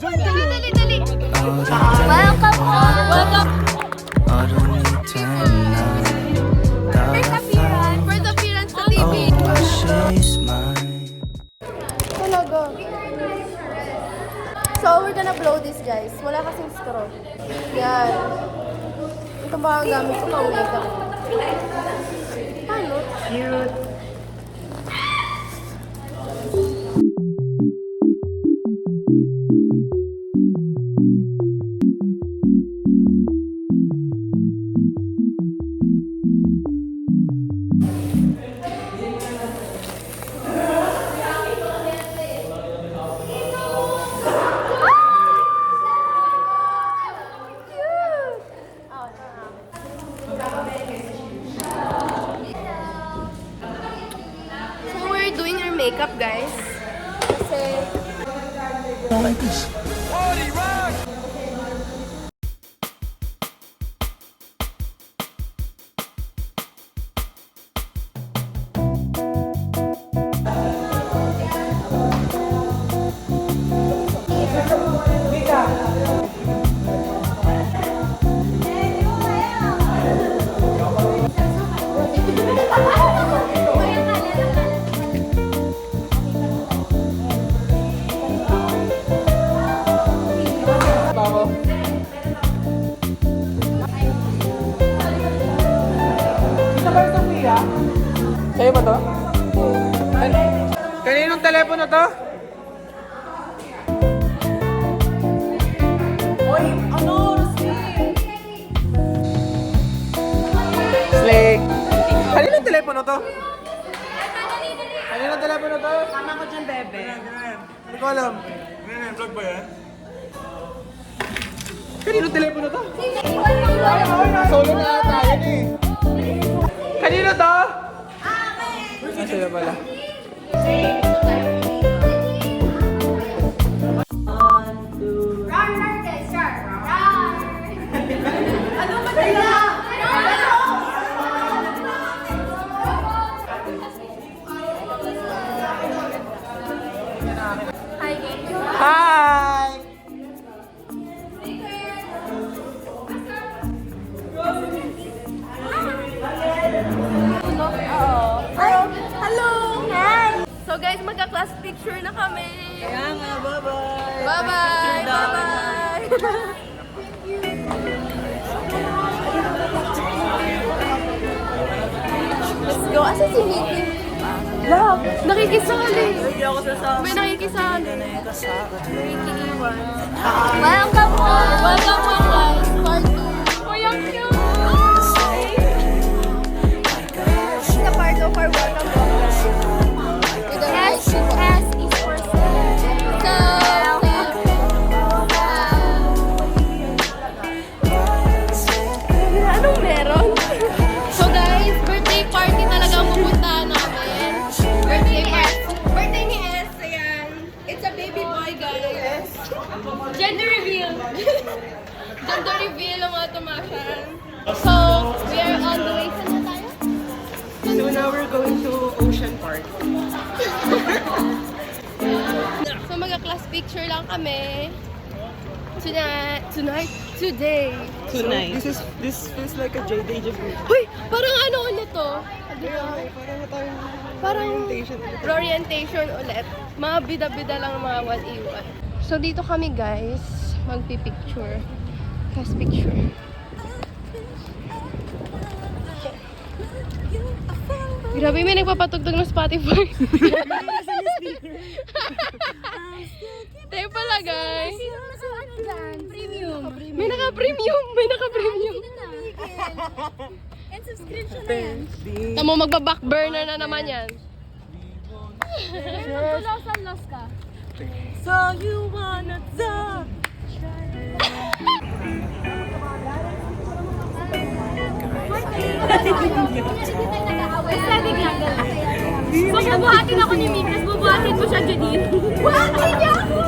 Dali, dali. Welcome home. Welcome. First appearance sa TV. Talaga. So, we're gonna blow this, guys. Wala kasing straw. Yan. Ito ba ang gamit ko pang makeup? Ano? Cute. Makeup, guys. Kasi... Sa'yo ba to? Kaninong telepono to? Oy, ano? Slake! Kaninong telepono to? Kaninong telepono to? Tama ko dyan, bebe. Hindi ko alam. Vlog ba yan? Kaninong telepono to? Solo na tayo eh. Kanino to? Ah, sila pala. Hi! So guys, magka-class picture na kami. Kaya nga, bye-bye. Bye-bye. Bye-bye. Let's go. Asa si Mickey? Love, nakikisali. May nakikisali. Mickey Iwan. Welcome home. Welcome home, guys. Part 2. Oh, yung cute. This is the part of our welcome home, guys. S is for so anong meron? So guys, birthday party talaga ang pupuntahan namin. Birthday party. Birthday ni S, ayan. It's a baby boy, guys. Gender reveal. Gender reveal ang mga tumasyan. So, we are on the way. Saan na tayo? So now we're going to Ocean Park. So magka-class picture lang kami. Today. Tonight. This feels like a J-Day Jabu. Uy! Parang ano ulit to? Parang Orientation. orientation ulit. Mga bida-bida lang ng mga 1E1. So dito kami, guys, magpipicture. Class picture. Grabe, may nagpapatugtog ng Spotify. Tayo pala, guys. Premium. May naka-premium. May naka-premium. And subscription na yan. Tamo, magba-back burner na naman yan. Lost ka. So you wanna talk? Aesthetic lang gala. So, bubuhatin ako ni Mick, tapos bubuhatin mo siya, Janine. Buhatin niya ako!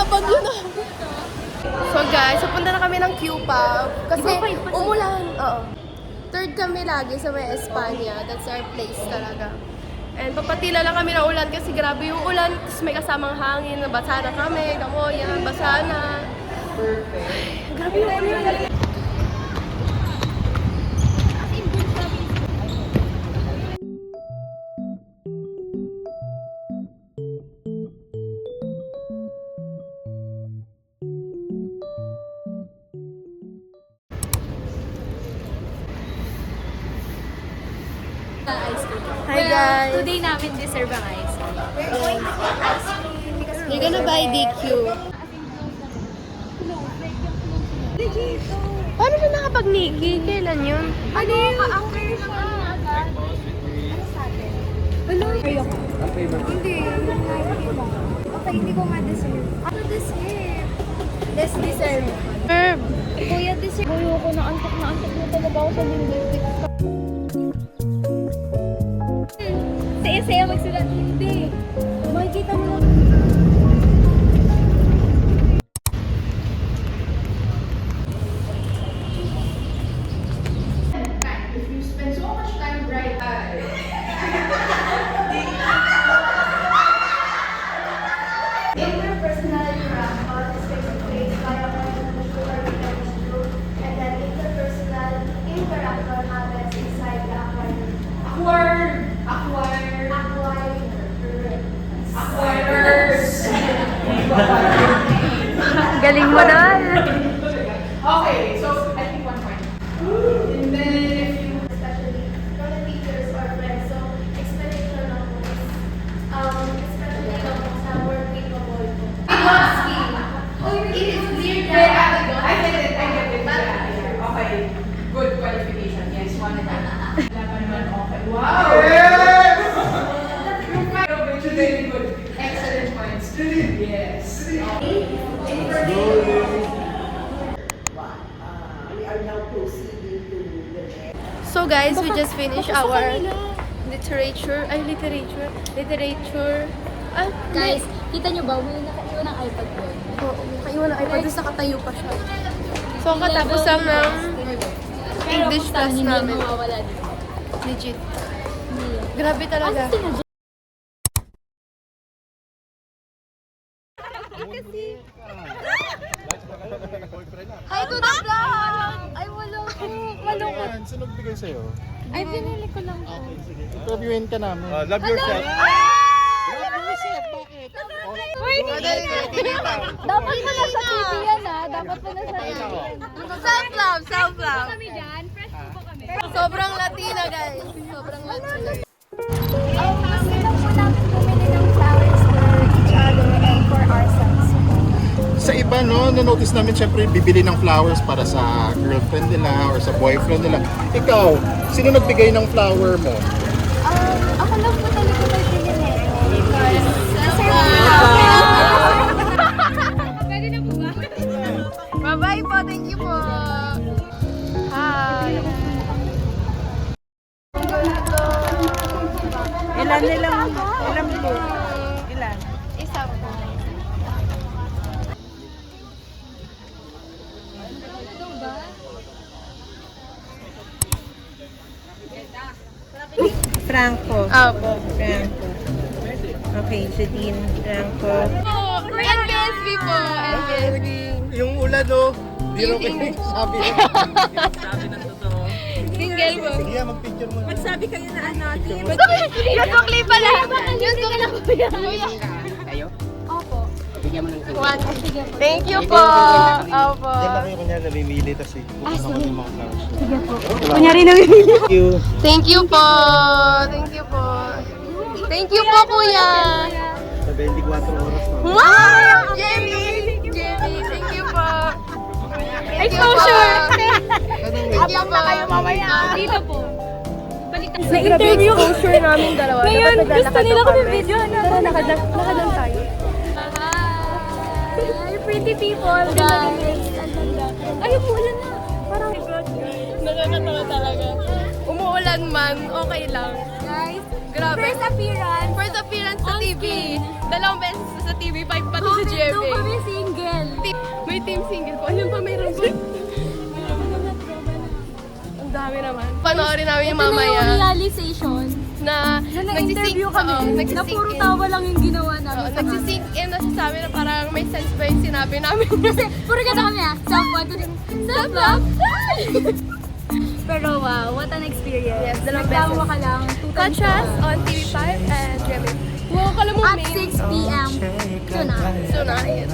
bagyo na. So guys, punta na kami ng Q-Pub. Kasi umulan. Oo. Third kami lagi sa may Espanya. That's our place talaga. And papatila lang kami ng ulan kasi grabe yung ulan. Tapos may kasamang hangin. Nabasa na kami. Kamo, yan. Basa na. Perfect. Grabe yung ulan. Hi guys! Today namin deserve ang ice cream. You're gonna buy DQ. Paano siya nakapag-Nikki? Kailan yun? Ano yung ka-anchor na ka? Ano? Hindi. Okay, hindi ko ma-deserve. Ako deserve. Let's deserve. Herb! Kuya, deserve. Kuya ko, naantok na talaga ako sa linguistic. Saya-saya magsulat. Hindi. Makikita mo lang. Interpersonal interaction is taking place via communication or written group, and then interpersonal interaction happens inside the Galing mo na! Okay, so I think 1 point. And then if you especially from the teachers or friends. So, explanation ng books, especially ng sa word capable po. It is weird that I get it. Yeah. Okay. Good qualification. Yes, 1 and 1. Wala pa naman okay. Wow! Yes! Very good. Excellent points. Yes. So guys, we just finished our literature. Ah, Guys, kita nyo ba? May nakaiwan ng iPad ko. Oo, nakaiwan ng iPad. Tapos nakatayo pa siya. So, ang katapos lang ng English class Hindi namin. mawawala dito. Legit. Grabe talaga. Hi, good vlog! Ay, wala ko. Malungkot. Yan, sino nagbigay sa'yo? Ay, pinili ko lang po. Interviewin ka namin. Love yourself. Love yourself, bakit? Dapat mo na sa TV yan ah. Dapat mo na sa TV. Self-love, self-love. Kami dyan, fresh po po kami. Sobrang Latina, guys. Sobrang Latina. Gusto lang po namin bumili ng flowers for each other and for ourselves. Sa iba, no, na-notice namin, syempre, bibili ng flowers para sa girlfriend nila or sa boyfriend nila. Ikaw, sino nagbigay ng flower mo? Ako lang po talaga nagbili nito. Pwede na po ba? Bye-bye po. Thank you po. Hi. Ilan po? Ilan? Isa po. Franco. Opo. Franco. Okay, Jadine. Franco. NBSB po. NBSB. Yung ulan, no? Hindi rin kayo sabi. Single po. Sige, mag-picture mo. Magsabi kayo na ano, team. Yun ko clip pala. Yun ko na kuya. Kayo? Opo. Bigyan mo ng One. Thank you po. Opo. Diyan ba kayo kunyari namimili kasi pupunta ko yung mga flowers. Sige po. Kunyari namimili. Thank you. Thank you po. Thank you po. Thank you po, kuya. Sa 24 oras pa. Wow! Jenny! Jenny, thank you po. Exposure! Thank you po. Dito po. Na-interview exposure namin dalawa. Ngayon, gusto nila kami video. Tara, nakadan tayo. Hi, pretty people. Guys. Ay, umuulan na. Parang Nakakatawa talaga. Umuulan man, okay lang. guys. Grabe. First appearance. First appearance sa TV. 2 beses sa TV5 pati sa Bakit daw GMA. kami single? May team single po. Ayun pa, mayroon po. Ang dami naman. Panoorin namin yung Ito na yung mamaya realization na na na-interview kami na puro tawa lang yung ginawa namin. sa nagsisink in na siya sa amin na parang may sense ba yung sinabi namin. Puro ganda kami self-love. Self-love! Pero wow, what an experience. Yes, dalawang Nagtawa beses. ka lang. 2 times. Catch us on TV5 and GMA. Wow, kala mo At main. 6 p.m. Tonight. So na, yes.